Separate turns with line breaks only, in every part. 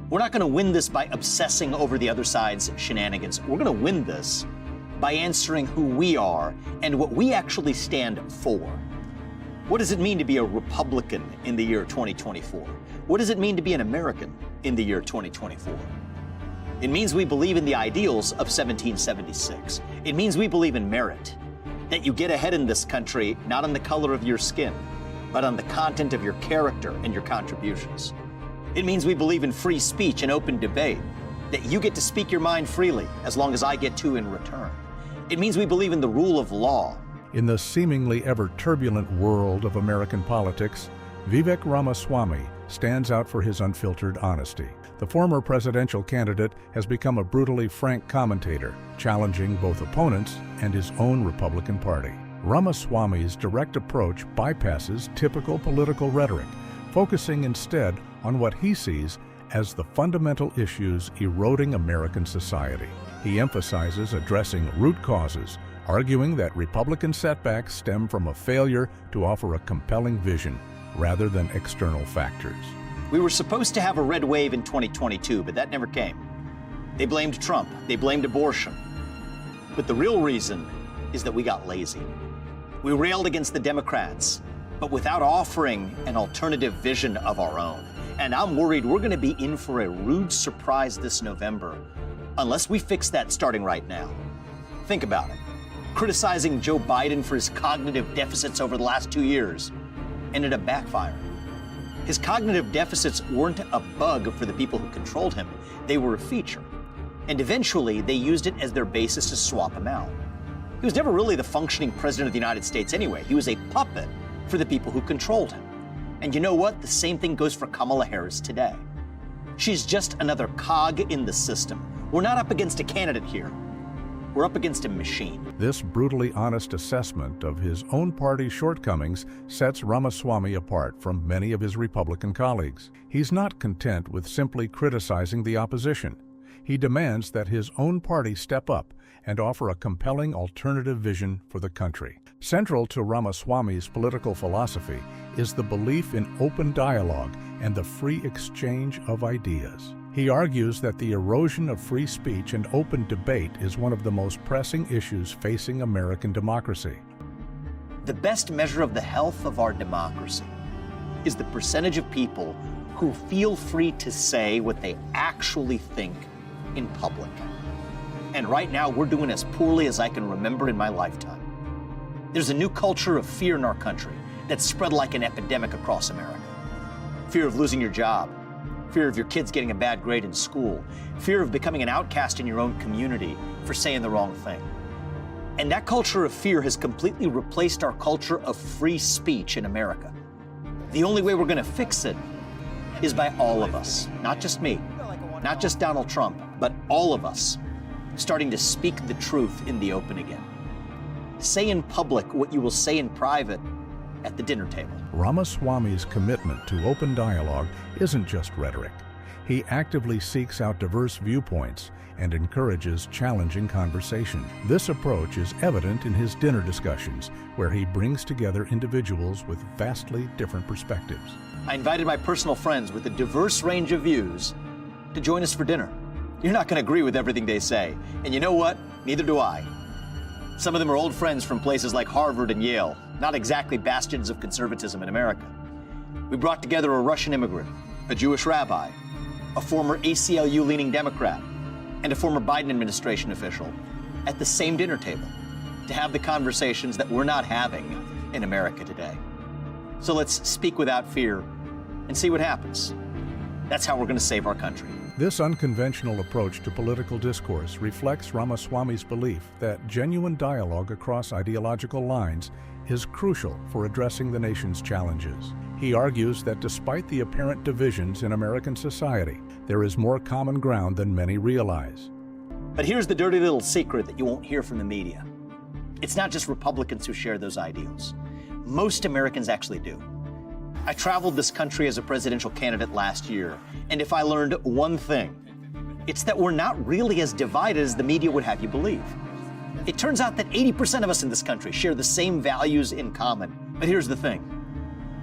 We're not going to win this by obsessing over the other side's shenanigans. We're going to win this by answering who we are and what we actually stand for. What does it mean to be a Republican in the year 2024? What does it mean to be an American in the year 2024? It means we believe in the ideals of 1776. It means we believe in merit, that you get ahead in this country not on the color of your skin, but on the content of your character and your contributions. It means we believe in free speech and open debate, that you get to speak your mind freely as long as I get to in return. It means we believe in the rule of law.
In the seemingly ever-turbulent world of American politics, Vivek Ramaswamy stands out for his unfiltered honesty. The former presidential candidate has become a brutally frank commentator, challenging both opponents and his own Republican Party. Ramaswamy's direct approach bypasses typical political rhetoric, focusing instead on what he sees as the fundamental issues eroding American society. He emphasizes addressing root causes, arguing that Republican setbacks stem from a failure to offer a compelling vision rather than external factors.
We were supposed to have a red wave in 2022, but that never came. They blamed Trump. They blamed abortion. But the real reason is that we got lazy. We railed against the Democrats, but without offering an alternative vision of our own. And I'm worried we're going to be in for a rude surprise this November unless we fix that starting right now. Think about it. Criticizing Joe Biden for his cognitive deficits over the last 2 years ended up backfiring. His cognitive deficits weren't a bug for the people who controlled him. They were a feature. And eventually, they used it as their basis to swap him out. He was never really the functioning president of the United States anyway. He was a puppet for the people who controlled him. And you know what? The same thing goes for Kamala Harris today. She's just another cog in the system. We're not up against a candidate here. We're up against a machine.
This brutally honest assessment of his own party's shortcomings sets Ramaswamy apart from many of his Republican colleagues. He's not content with simply criticizing the opposition. He demands that his own party step up and offer a compelling alternative vision for the country. Central to Ramaswamy's political philosophy is the belief in open dialogue and the free exchange of ideas. He argues that the erosion of free speech and open debate is one of the most pressing issues facing American democracy.
The best measure of the health of our democracy is the percentage of people who feel free to say what they actually think in public. And right now, we're doing as poorly as I can remember in my lifetime. There's a new culture of fear in our country that's spread like an epidemic across America. Fear of losing your job, fear of your kids getting a bad grade in school, fear of becoming an outcast in your own community for saying the wrong thing. And that culture of fear has completely replaced our culture of free speech in America. The only way we're going to fix it is by all of us, not just me, not just Donald Trump, but all of us, starting to speak the truth in the open again. Say in public what you will say in private at the dinner table.
Ramaswamy's commitment to open dialogue isn't just rhetoric. He actively seeks out diverse viewpoints and encourages challenging conversation. This approach is evident in his dinner discussions, where he brings together individuals with vastly different perspectives.
I invited my personal friends with a diverse range of views to join us for dinner. You're not going to agree with everything they say, and you know what? Neither do I. Some of them are old friends from places like Harvard and Yale, not exactly bastions of conservatism in America. We brought together a Russian immigrant, a Jewish rabbi, a former ACLU-leaning Democrat, and a former Biden administration official at the same dinner table to have the conversations that we're not having in America today. So let's speak without fear and see what happens. That's how we're going to save our country.
This unconventional approach to political discourse reflects Ramaswamy's belief that genuine dialogue across ideological lines is crucial for addressing the nation's challenges. He argues that despite the apparent divisions in American society, there is more common ground than many realize.
But here's the dirty little secret that you won't hear from the media. It's not just Republicans who share those ideals. Most Americans actually do. I traveled this country as a presidential candidate last year, and if I learned one thing, it's that we're not really as divided as the media would have you believe. It turns out that 80% of us in this country share the same values in common. But here's the thing.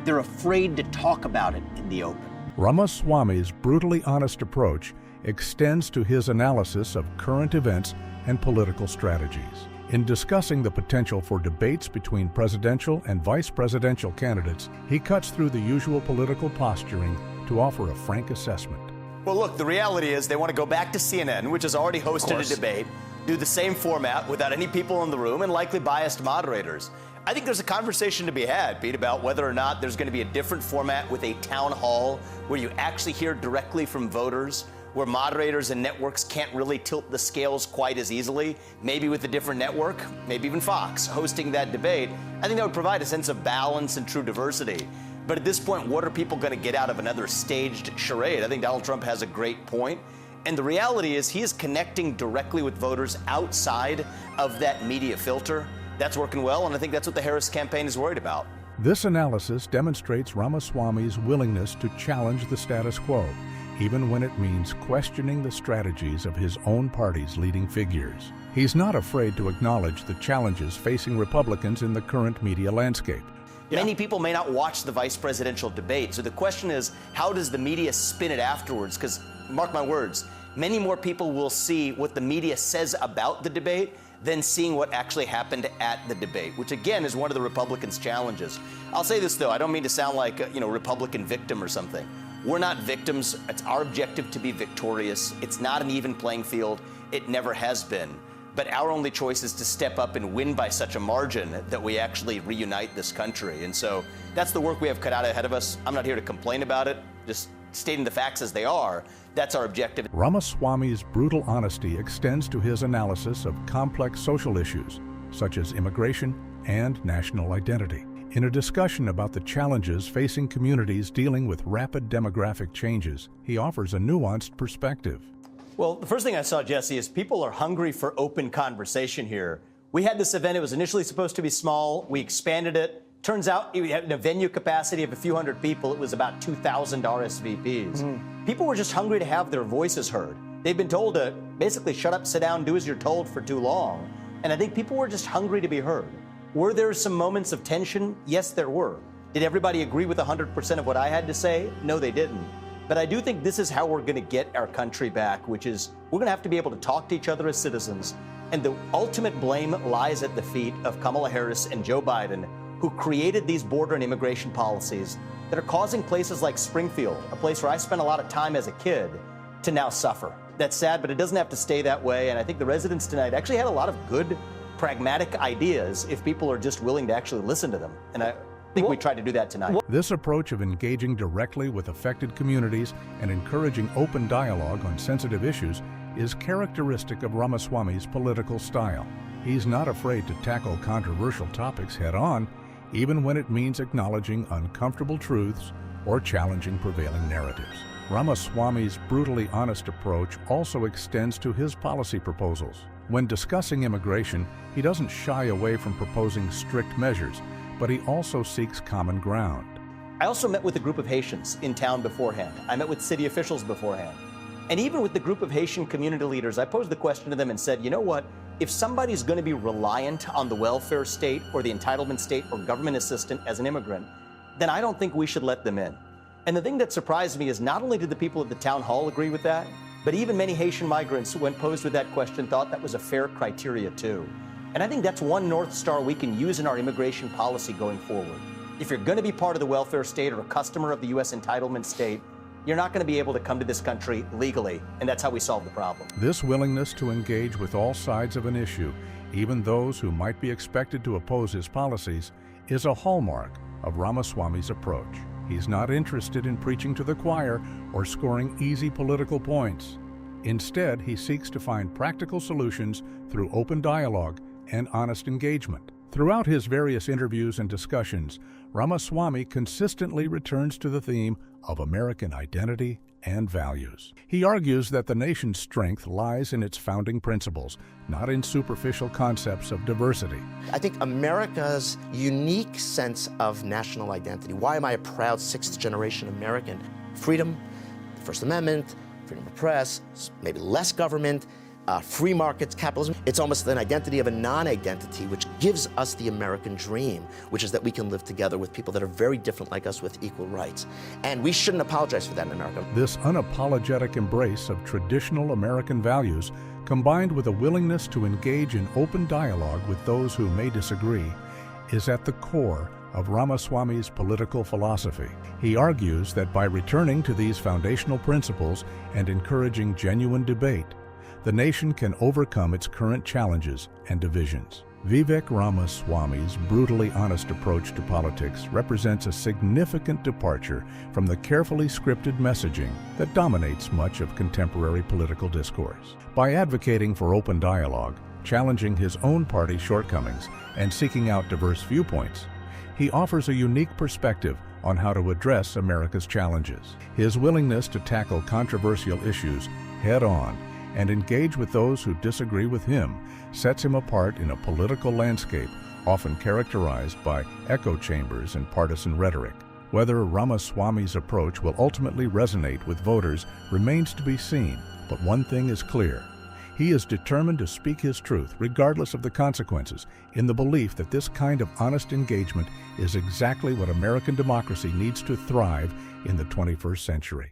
They're afraid to talk about it in the open.
Ramaswamy's brutally honest approach extends to his analysis of current events and political strategies. In discussing the potential for debates between presidential and vice presidential candidates, he cuts through the usual political posturing to offer a frank assessment.
Well, look, the reality is they want to go back to CNN, which has already hosted a debate, do the same format without any people in the room and likely biased moderators. I think there's a conversation to be had, Pete, about whether or not there's going to be a different format with a town hall where you actually hear directly from voters, where moderators and networks can't really tilt the scales quite as easily, maybe with a different network, maybe even Fox hosting that debate. I think that would provide a sense of balance and true diversity. But at this point, what are people going to get out of another staged charade? I think Donald Trump has a great point. And the reality is he is connecting directly with voters outside of that media filter. That's working well, and I think that's what the Harris campaign is worried about.
This analysis demonstrates Ramaswamy's willingness to challenge the status quo, even when it means questioning the strategies of his own party's leading figures. He's not afraid to acknowledge the challenges facing Republicans in the current media landscape.
Many people may not watch the vice presidential debate, so the question is, how does the media spin it afterwards? Because, mark my words, many more people will see what the media says about the debate than seeing what actually happened at the debate, which again is one of the Republicans' challenges. I'll say this though, I don't mean to sound like a Republican victim or something. We're not victims. It's our objective to be victorious. It's not an even playing field. It never has been. But our only choice is to step up and win by such a margin that we actually reunite this country. And so that's the work we have cut out ahead of us. I'm not here to complain about it, just stating the facts as they are. That's our objective.
Ramaswamy's brutal honesty extends to his analysis of complex social issues, such as immigration and national identity. In a discussion about the challenges facing communities dealing with rapid demographic changes, he offers a nuanced perspective.
Well, the first thing I saw, Jesse, is people are hungry for open conversation here. We had this event. It was initially supposed to be small. We expanded it. Turns out we had a venue capacity of a few hundred people. It was about 2,000 RSVPs. People were just hungry to have their voices heard. They've been told to basically shut up, sit down, do as you're told for too long. And I think people were just hungry to be heard. Were there some moments of tension? Yes, there were. Did everybody agree with 100% of what I had to say? No, they didn't. But I do think this is how we're going to get our country back, which is we're going to have to be able to talk to each other as citizens. And the ultimate blame lies at the feet of Kamala Harris and Joe Biden, who created these border and immigration policies that are causing places like Springfield, a place where I spent a lot of time as a kid, to now suffer. That's sad, but it doesn't have to stay that way. And I think the residents tonight actually had a lot of good, pragmatic ideas if people are just willing to actually listen to them. And I think we tried to do that tonight.
This approach of engaging directly with affected communities and encouraging open dialogue on sensitive issues is characteristic of Ramaswamy's political style. He's not afraid to tackle controversial topics head-on, even when it means acknowledging uncomfortable truths or challenging prevailing narratives. Ramaswamy's brutally honest approach also extends to his policy proposals. When discussing immigration, he doesn't shy away from proposing strict measures, but he also seeks common ground.
I also met with a group of Haitians in town beforehand. I met with city officials beforehand. And even with the group of Haitian community leaders, I posed the question to them and said, you know what? If somebody's going to be reliant on the welfare state or the entitlement state or government assistance as an immigrant, then I don't think we should let them in. And the thing that surprised me is not only did the people at the town hall agree with that, but even many Haitian migrants, when posed with that question, thought that was a fair criteria too. And I think that's one North Star we can use in our immigration policy going forward. If you're going to be part of the welfare state or a customer of the U.S. entitlement state, you're not going to be able to come to this country legally, and that's how we solve the problem.
This willingness to engage with all sides of an issue, even those who might be expected to oppose his policies, is a hallmark of Ramaswamy's approach. He's not interested in preaching to the choir or scoring easy political points. Instead, he seeks to find practical solutions through open dialogue and honest engagement. Throughout his various interviews and discussions, Ramaswamy consistently returns to the theme of American identity and values. He argues that the nation's strength lies in its founding principles, not in superficial concepts of diversity.
I think America's unique sense of national identity. Why am I a proud sixth-generation American? Freedom, the First Amendment, freedom of press, maybe less government, free markets, capitalism. It's almost an identity of a non-identity, which gives us the American dream, which is that we can live together with people that are very different like us with equal rights. And we shouldn't apologize for that in America.
This unapologetic embrace of traditional American values, combined with a willingness to engage in open dialogue with those who may disagree, is at the core of Ramaswamy's political philosophy. He argues that by returning to these foundational principles and encouraging genuine debate, the nation can overcome its current challenges and divisions. Vivek Ramaswamy's brutally honest approach to politics represents a significant departure from the carefully scripted messaging that dominates much of contemporary political discourse. By advocating for open dialogue, challenging his own party's shortcomings, and seeking out diverse viewpoints, he offers a unique perspective on how to address America's challenges. His willingness to tackle controversial issues head-on and engage with those who disagree with him sets him apart in a political landscape often characterized by echo chambers and partisan rhetoric. Whether Ramaswamy's approach will ultimately resonate with voters remains to be seen, but one thing is clear. He is determined to speak his truth regardless of the consequences, in the belief that this kind of honest engagement is exactly what American democracy needs to thrive in the 21st century.